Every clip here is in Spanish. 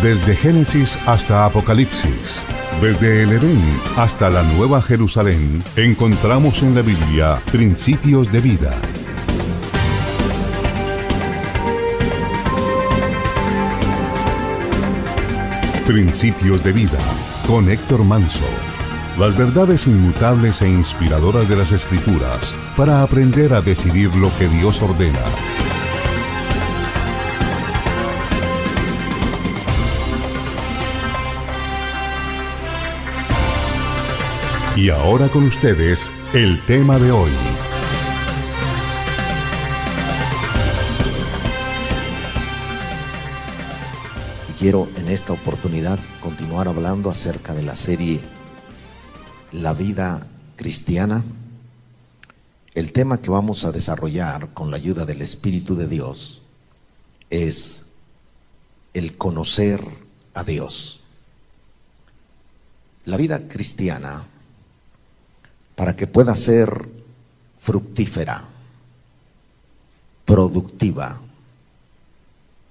Desde Génesis hasta Apocalipsis, desde el Edén hasta la Nueva Jerusalén, encontramos en la Biblia principios de vida. Principios de vida, con Héctor Manso. Las verdades inmutables e inspiradoras de las Escrituras para aprender a decidir lo que Dios ordena. Y ahora con ustedes, el tema de hoy. Y quiero en esta oportunidad continuar hablando acerca de la serie La vida cristiana. El tema que vamos a desarrollar con la ayuda del Espíritu de Dios es el conocer a Dios. La vida cristiana, para que pueda ser fructífera, productiva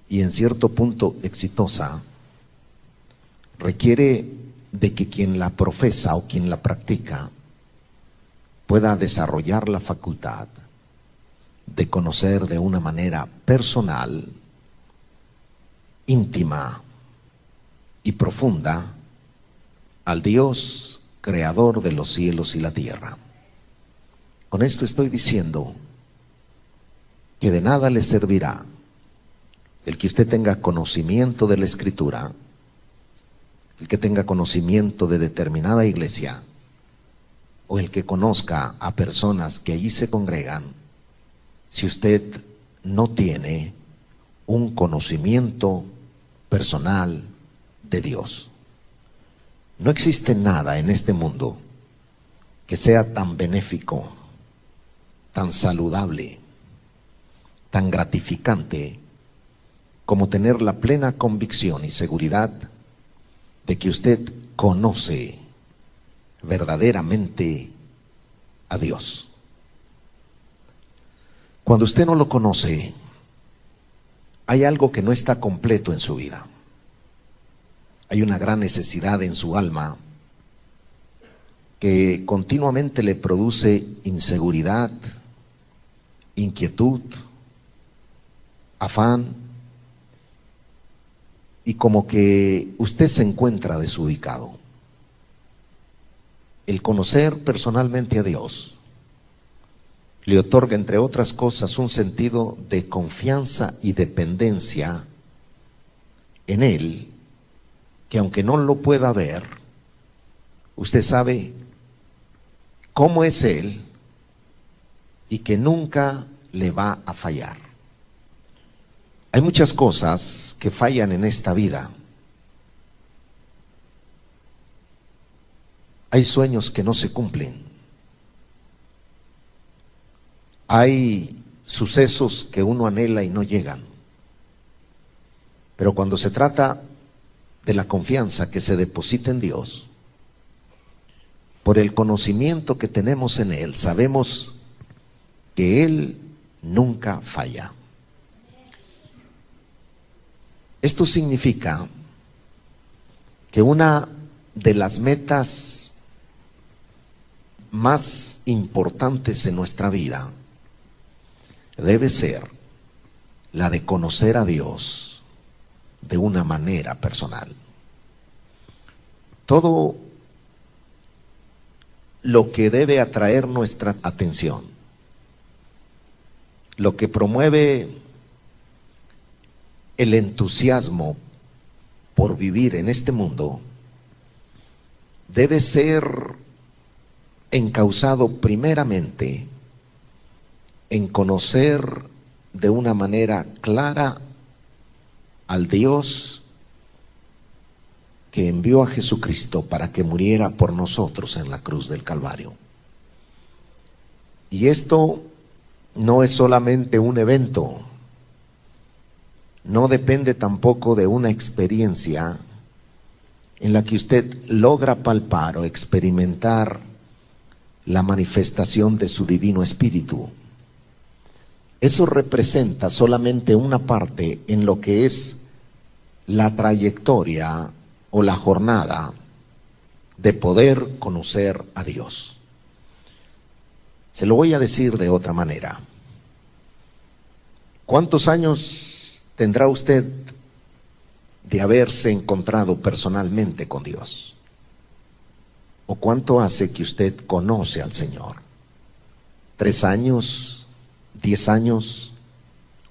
y en cierto punto exitosa, requiere de que quien la profesa o quien la practica pueda desarrollar la facultad de conocer de una manera personal, íntima y profunda al Dios creador de los cielos y la tierra. Con esto estoy diciendo que de nada le servirá el que usted tenga conocimiento de la Escritura, el que tenga conocimiento de determinada iglesia, o el que conozca a personas que allí se congregan, si usted no tiene un conocimiento personal de Dios. No existe nada en este mundo que sea tan benéfico, tan saludable, tan gratificante como tener la plena convicción y seguridad de que usted conoce verdaderamente a Dios. Cuando usted no lo conoce, hay algo que no está completo en su vida. Hay una gran necesidad en su alma que continuamente le produce inseguridad, inquietud, afán, y como que usted se encuentra desubicado. El conocer personalmente a Dios le otorga, entre otras cosas, un sentido de confianza y dependencia en Él, que aunque no lo pueda ver, usted sabe cómo es Él y que nunca le va a fallar. Hay muchas cosas que fallan en esta vida. Hay sueños que no se cumplen. Hay sucesos que uno anhela y no llegan. Pero cuando se trata de la confianza que se deposita en Dios, por el conocimiento que tenemos en Él, sabemos que Él nunca falla. Esto significa que una de las metas más importantes en nuestra vida debe ser la de conocer a Dios de una manera personal. Todo lo que debe atraer nuestra atención, lo que promueve el entusiasmo por vivir en este mundo, debe ser encauzado primeramente en conocer de una manera clara al Dios que envió a Jesucristo para que muriera por nosotros en la cruz del Calvario. Y esto no es solamente un evento, no depende tampoco de una experiencia en la que usted logra palpar o experimentar la manifestación de su divino espíritu. Eso representa solamente una parte en lo que es la trayectoria o la jornada de poder conocer a Dios. Se lo voy a decir de otra manera. ¿Cuántos años tendrá usted de haberse encontrado personalmente con Dios? ¿O cuánto hace que usted conoce al Señor? ¿3 años, 10 años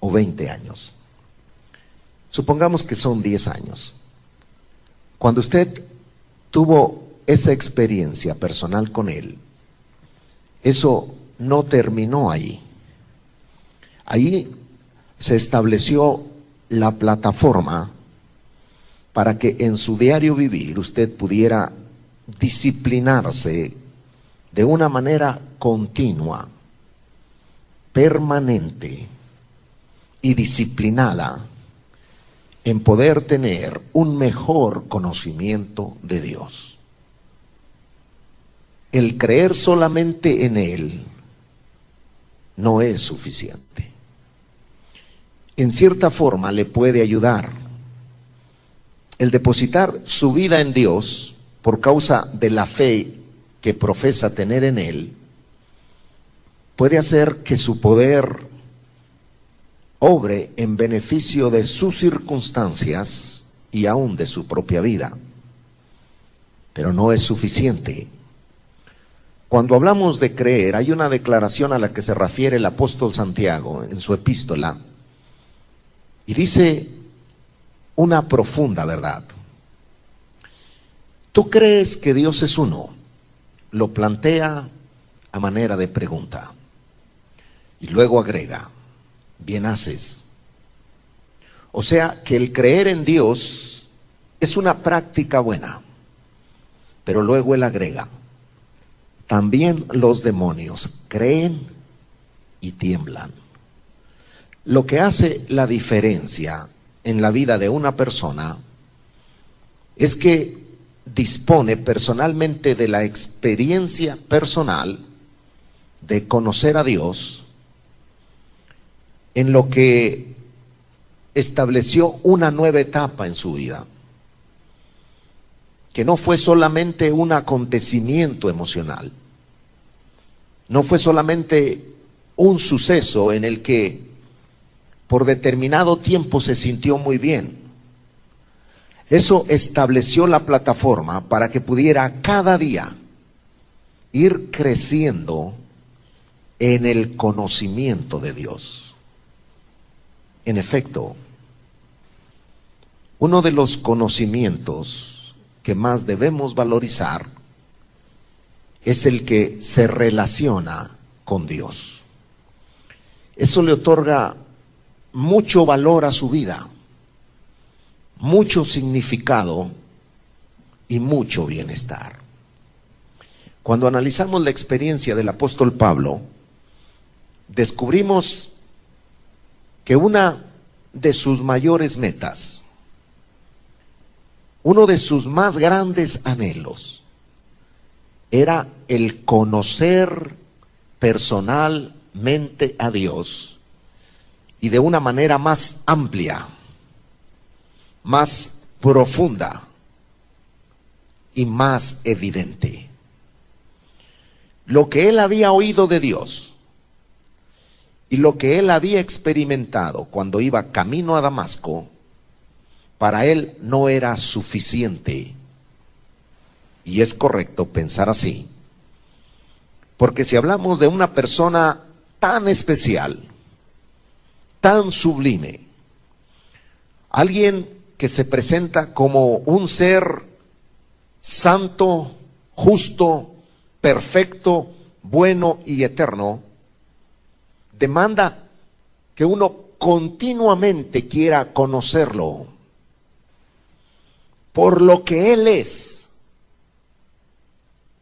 o 20 años? Supongamos que son 10 años. Cuando usted tuvo esa experiencia personal con Él, eso no terminó ahí. Ahí se estableció la plataforma para que en su diario vivir usted pudiera disciplinarse de una manera continua, permanente y disciplinada en poder tener un mejor conocimiento de Dios. El creer solamente en Él no es suficiente. En cierta forma le puede ayudar el depositar su vida en Dios por causa de la fe que profesa tener en Él. Puede hacer que su poder obre en beneficio de sus circunstancias y aún de su propia vida. Pero no es suficiente. Cuando hablamos de creer, hay una declaración a la que se refiere el apóstol Santiago en su epístola, y dice una profunda verdad. ¿Tú crees que Dios es uno? Lo plantea a manera de pregunta. Y luego agrega, bien haces. O sea que el creer en Dios es una práctica buena. Pero luego él agrega, también los demonios creen y tiemblan. Lo que hace la diferencia en la vida de una persona es que dispone personalmente de la experiencia personal de conocer a Dios, en lo que estableció una nueva etapa en su vida, que no fue solamente un acontecimiento emocional, no fue solamente un suceso en el que por determinado tiempo se sintió muy bien. Eso estableció la plataforma para que pudiera cada día ir creciendo en el conocimiento de Dios. En efecto, uno de los conocimientos que más debemos valorizar es el que se relaciona con Dios. Eso le otorga mucho valor a su vida, mucho significado y mucho bienestar. Cuando analizamos la experiencia del apóstol Pablo, descubrimos que una de sus mayores metas, uno de sus más grandes anhelos, era el conocer personalmente a Dios y de una manera más amplia, más profunda y más evidente. Lo que él había oído de Dios y lo que él había experimentado cuando iba camino a Damasco, para él no era suficiente. Y es correcto pensar así, porque si hablamos de una persona tan especial, tan sublime, alguien que se presenta como un ser santo, justo, perfecto, bueno y eterno, demanda que uno continuamente quiera conocerlo por lo que Él es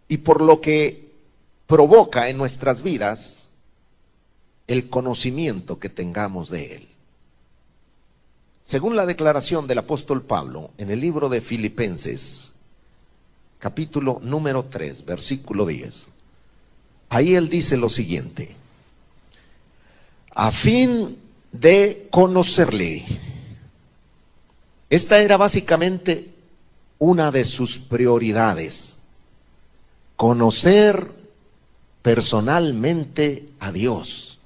y por lo que provoca en nuestras vidas el conocimiento que tengamos de Él. Según la declaración del apóstol Pablo en el libro de Filipenses, capítulo número 3, versículo 10, ahí él dice lo siguiente: a fin de conocerle Esta era básicamente una de sus prioridades: conocer personalmente a Dios,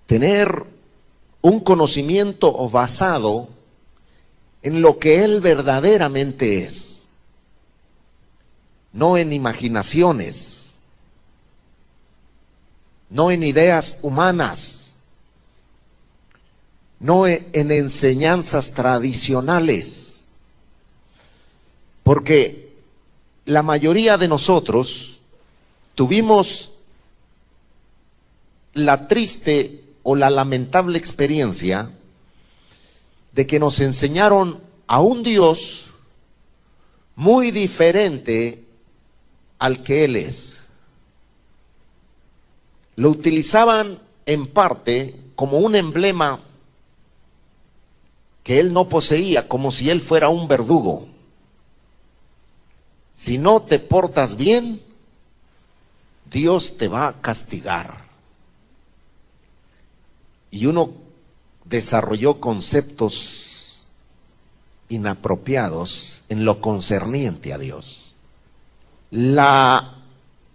tener un conocimiento basado en lo que Él verdaderamente es, no en imaginaciones, no en ideas humanas, no en enseñanzas tradicionales, porque la mayoría de nosotros tuvimos la triste o la lamentable experiencia de que nos enseñaron a un Dios muy diferente al que Él es. Lo utilizaban en parte como un emblema que Él no poseía, como si Él fuera un verdugo. Si no te portas bien, Dios te va a castigar. Y uno desarrolló conceptos inapropiados en lo concerniente a Dios. La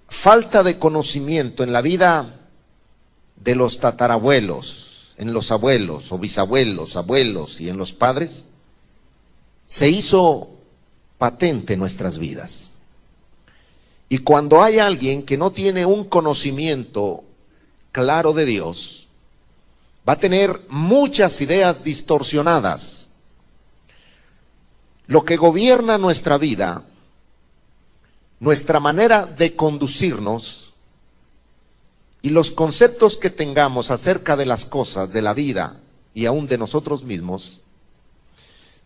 falta de conocimiento en la vida de los tatarabuelos, en los abuelos o bisabuelos, abuelos y en los padres, se hizo patente en nuestras vidas. Y cuando hay alguien que no tiene un conocimiento claro de Dios, va a tener muchas ideas distorsionadas. Lo que gobierna nuestra vida, nuestra manera de conducirnos y los conceptos que tengamos acerca de las cosas, de la vida y aún de nosotros mismos,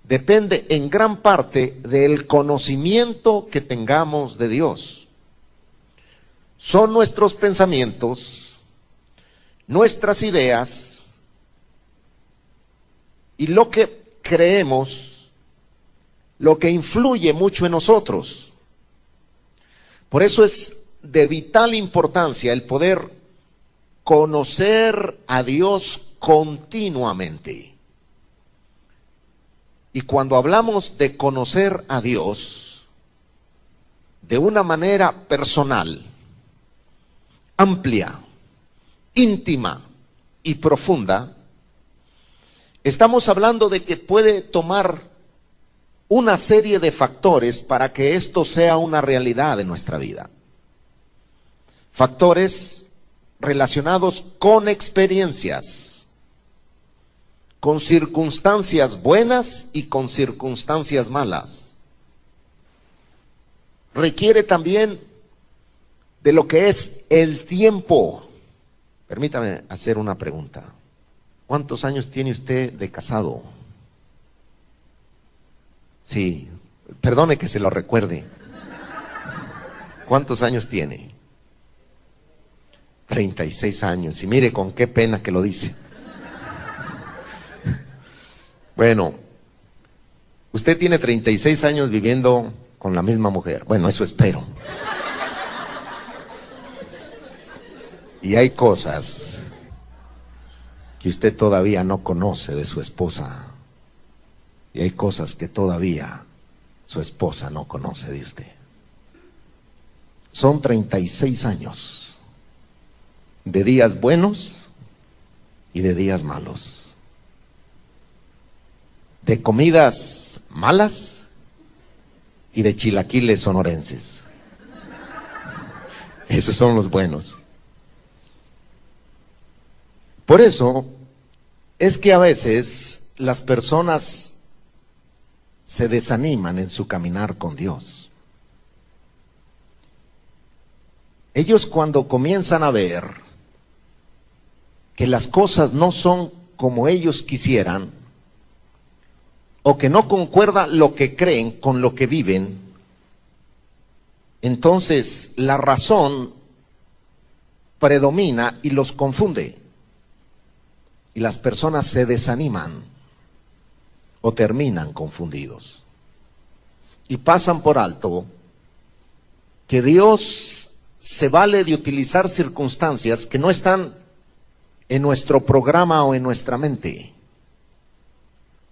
depende en gran parte del conocimiento que tengamos de Dios. Son nuestros pensamientos, nuestras ideas y lo que creemos, lo que influye mucho en nosotros. Por eso es de vital importancia el poder conocer a Dios continuamente. Y cuando hablamos de conocer a Dios de una manera personal, amplia, íntima y profunda, estamos hablando de que puede tomar una serie de factores para que esto sea una realidad en nuestra vida. Factores relacionados con experiencias, con circunstancias buenas y con circunstancias malas. Requiere también de lo que es el tiempo. Permítame hacer una pregunta. ¿Cuántos años tiene usted de casado? Sí, perdone que se lo recuerde. ¿Cuántos años tiene? 36 años. Y mire con qué pena que lo dice. Bueno, usted tiene 36 años viviendo con la misma mujer. Bueno, eso espero. Y hay cosas que usted todavía no conoce de su esposa. Y hay cosas que todavía su esposa no conoce de usted. Son 36 años de días buenos y de días malos. De comidas malas y de chilaquiles sonorenses. Esos son los buenos. Por eso es que a veces las personas se desaniman en su caminar con Dios. Ellos cuando comienzan a ver que las cosas no son como ellos quisieran, o que no concuerda lo que creen con lo que viven, entonces la razón predomina y los confunde. Y las personas se desaniman o terminan confundidos. Y pasan por alto que Dios se vale de utilizar circunstancias que no están en nuestro programa o en nuestra mente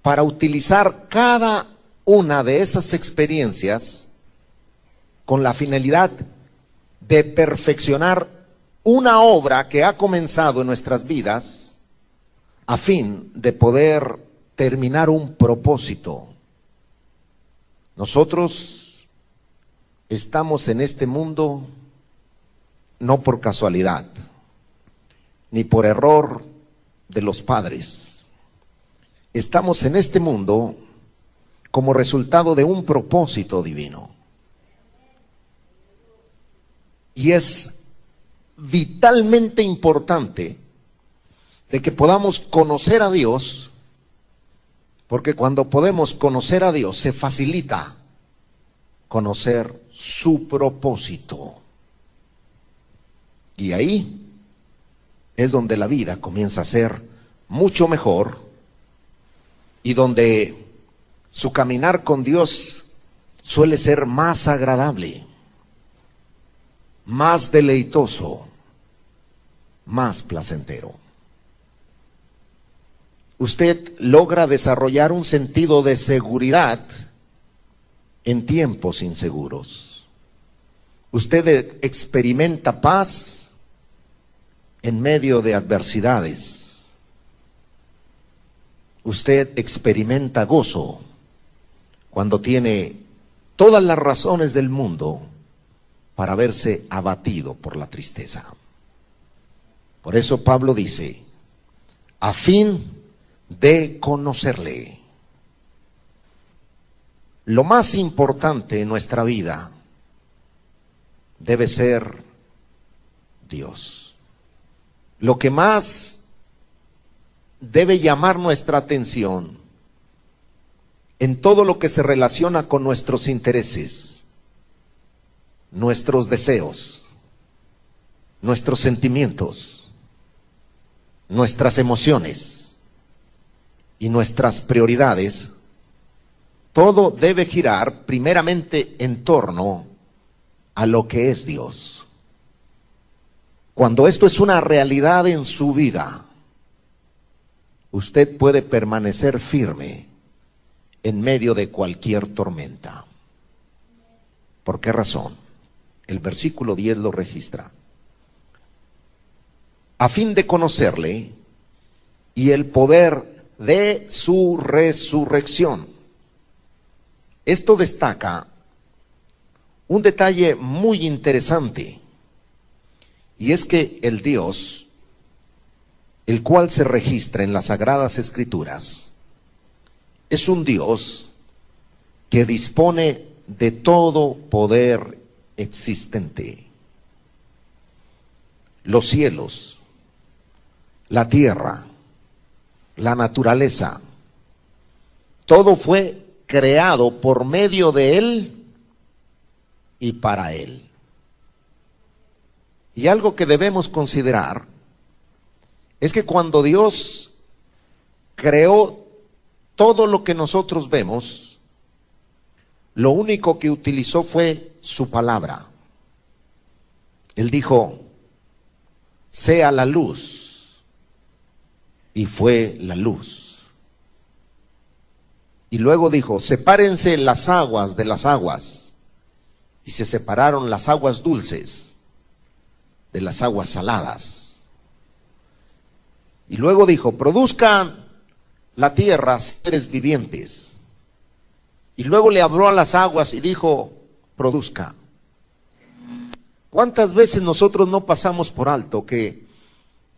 para utilizar cada una de esas experiencias con la finalidad de perfeccionar una obra que ha comenzado en nuestras vidas a fin de poder terminar un propósito. Nosotros estamos en este mundo no por casualidad, ni por error de los padres. Estamos en este mundo como resultado de un propósito divino. Y es vitalmente importante de que podamos conocer a Dios, porque cuando podemos conocer a Dios se facilita conocer su propósito. Y ahí es donde la vida comienza a ser mucho mejor y donde su caminar con Dios suele ser más agradable, más deleitoso, más placentero. Usted logra desarrollar un sentido de seguridad en tiempos inseguros. Usted experimenta paz en medio de adversidades. Usted experimenta gozo cuando tiene todas las razones del mundo para verse abatido por la tristeza. Por eso Pablo dice, a fin de conocerle. Lo más importante en nuestra vida debe ser Dios. Lo que más debe llamar nuestra atención en todo lo que se relaciona con nuestros intereses, nuestros deseos, nuestros sentimientos, nuestras emociones y nuestras prioridades, todo debe girar primeramente en torno a lo que es Dios. Cuando esto es una realidad en su vida, usted puede permanecer firme en medio de cualquier tormenta. ¿Por qué razón? El versículo 10 lo registra. A fin de conocerle y el poder de su resurrección. Esto destaca un detalle muy interesante, y es que el Dios, el cual se registra en las Sagradas Escrituras, es un Dios que dispone de todo poder existente. Los cielos, la tierra, la naturaleza, todo fue creado por medio de Él y para Él. Y algo que debemos considerar es que cuando Dios creó todo lo que nosotros vemos, lo único que utilizó fue su palabra. Él dijo, sea la luz, y fue la luz. Y luego dijo, sepárense las aguas de las aguas, y se separaron las aguas dulces de las aguas saladas. Y luego dijo, produzcan la tierra seres vivientes. Y luego le habló a las aguas y dijo, produzca. ¿Cuántas veces nosotros no pasamos por alto que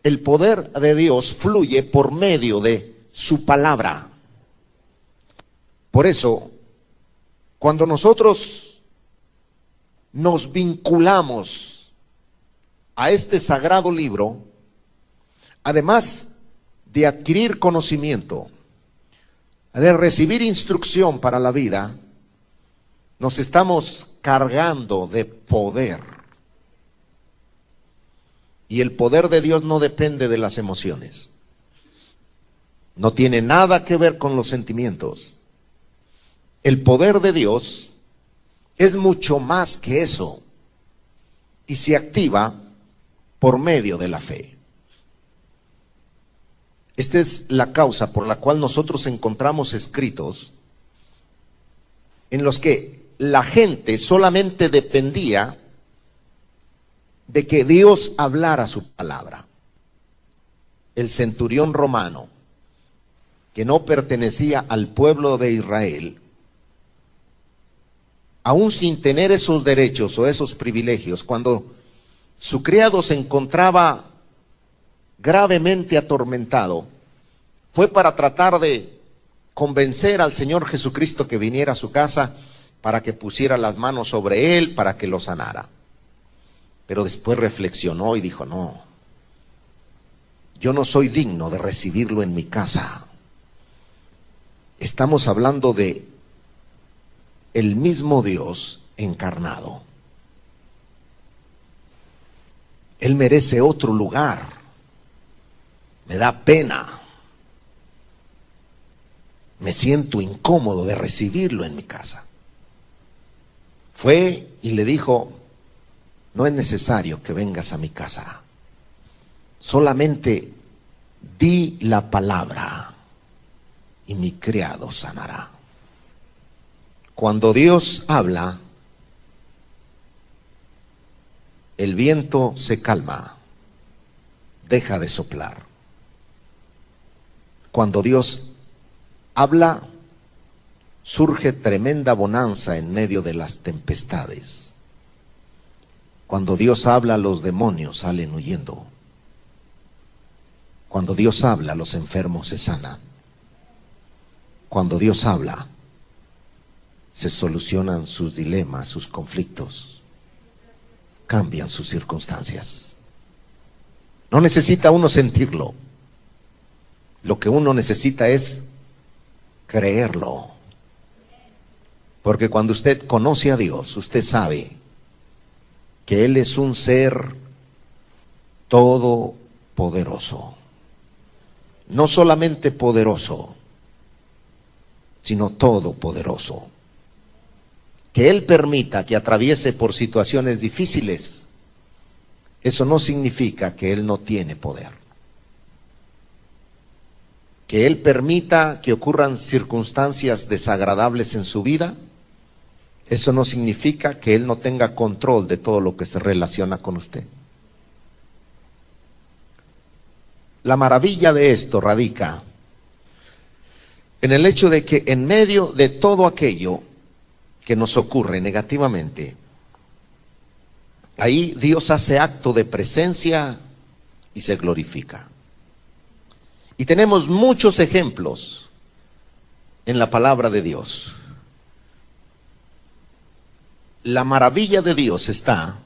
el poder de Dios fluye por medio de su palabra? Por eso, cuando nosotros nos vinculamos a este sagrado libro, además de adquirir conocimiento, de recibir instrucción para la vida, nos estamos cargando de poder. Y el poder de Dios no depende de las emociones. No tiene nada que ver con los sentimientos. El poder de Dios es mucho más que eso. Y se activa por medio de la fe. Esta es la causa por la cual nosotros encontramos escritos en los que la gente solamente dependía de que Dios hablara su palabra. El centurión romano, que no pertenecía al pueblo de Israel, aún sin tener esos derechos o esos privilegios, cuando su criado se encontraba gravemente atormentado, fue para tratar de convencer al Señor Jesucristo que viniera a su casa para que pusiera las manos sobre él, para que lo sanara. Pero después reflexionó y dijo, no, yo no soy digno de recibirlo en mi casa. Estamos hablando de el mismo Dios encarnado. Él merece otro lugar. Me da pena. Me siento incómodo de recibirlo en mi casa. Fue y le dijo, no es necesario que vengas a mi casa. Solamente di la palabra y mi criado sanará. Cuando Dios habla, el viento se calma, deja de soplar. Cuando Dios habla, surge tremenda bonanza en medio de las tempestades. Cuando Dios habla, los demonios salen huyendo. Cuando Dios habla, los enfermos se sanan. Cuando Dios habla, se solucionan sus dilemas, sus conflictos, cambian sus circunstancias. No necesita uno sentirlo. Lo que uno necesita es creerlo. Porque cuando usted conoce a Dios, usted sabe que Él es un ser todopoderoso. No solamente poderoso, sino todopoderoso. Que Él permita que atraviese por situaciones difíciles, eso no significa que Él no tiene poder. Que Él permita que ocurran circunstancias desagradables en su vida, eso no significa que Él no tenga control de todo lo que se relaciona con usted. La maravilla de esto radica en el hecho de que en medio de todo aquello que nos ocurre negativamente, ahí Dios hace acto de presencia y se glorifica. Y tenemos muchos ejemplos en la palabra de Dios. La maravilla de Dios está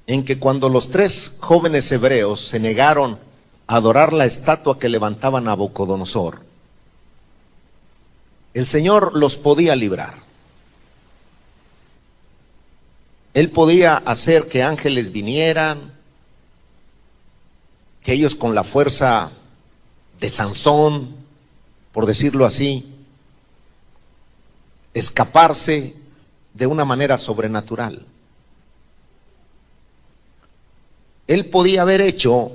en que cuando los 3 jóvenes hebreos se negaron a adorar la estatua que levantaba Nabucodonosor, el Señor los podía librar. Él podía hacer que ángeles vinieran, que ellos con la fuerza de Sansón, por decirlo así, escaparse de una manera sobrenatural. Él podía haber hecho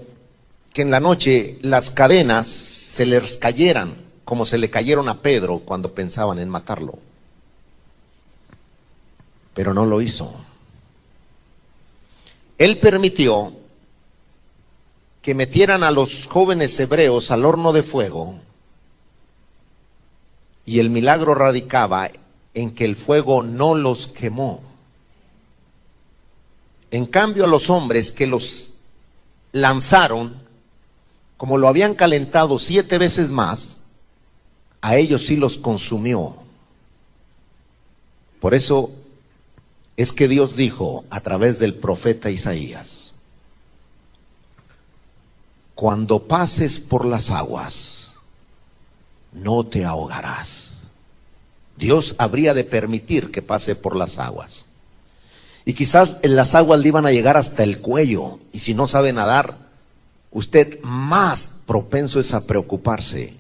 que en la noche las cadenas se les cayeran, como se le cayeron a Pedro cuando pensaban en matarlo. Pero no lo hizo. Él permitió que metieran a los jóvenes hebreos al horno de fuego, y el milagro radicaba en que el fuego no los quemó. En cambio, a los hombres que los lanzaron, como lo habían calentado 7 veces más, a ellos sí los consumió. Por eso es que Dios dijo a través del profeta Isaías: cuando pases por las aguas, no te ahogarás. Dios habría de permitir que pase por las aguas. Y quizás en las aguas le iban a llegar hasta el cuello. Y si no sabe nadar, usted más propenso es a preocuparse.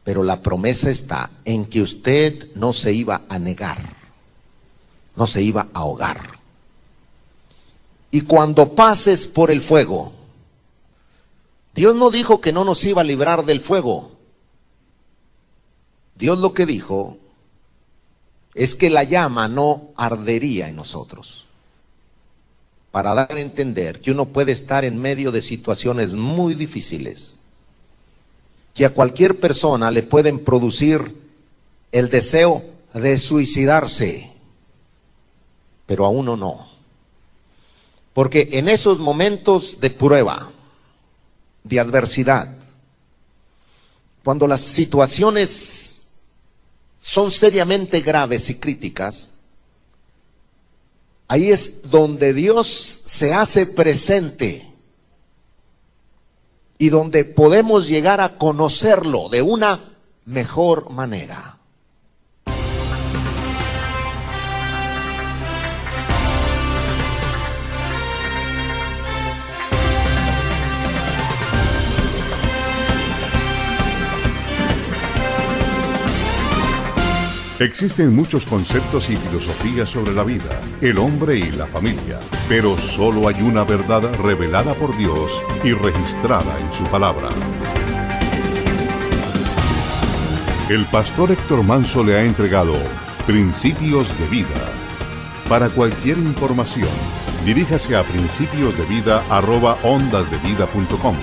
Pero la promesa está en que usted no se iba a negar, no se iba a ahogar. Y cuando pases por el fuego, Dios no dijo que no nos iba a librar del fuego. Dios lo que dijo es que la llama no ardería en nosotros. Para dar a entender que uno puede estar en medio de situaciones muy difíciles, que a cualquier persona le pueden producir el deseo de suicidarse, pero a uno no. Porque en esos momentos de prueba, de adversidad, cuando las situaciones son seriamente graves y críticas, ahí es donde Dios se hace presente y donde podemos llegar a conocerlo de una mejor manera. Existen muchos conceptos y filosofías sobre la vida, el hombre y la familia, pero solo hay una verdad revelada por Dios y registrada en su palabra. El pastor Héctor Manso le ha entregado Principios de Vida. Para cualquier información, diríjase a principiosdevida@ondasdevida.com.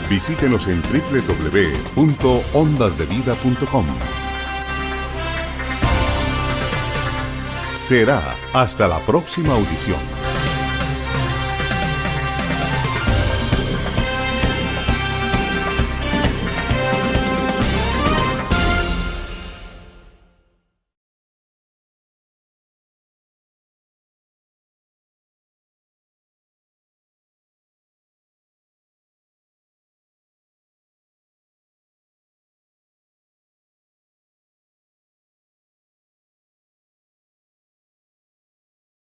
Visítenos en www.ondasdevida.com. Será hasta la próxima audición.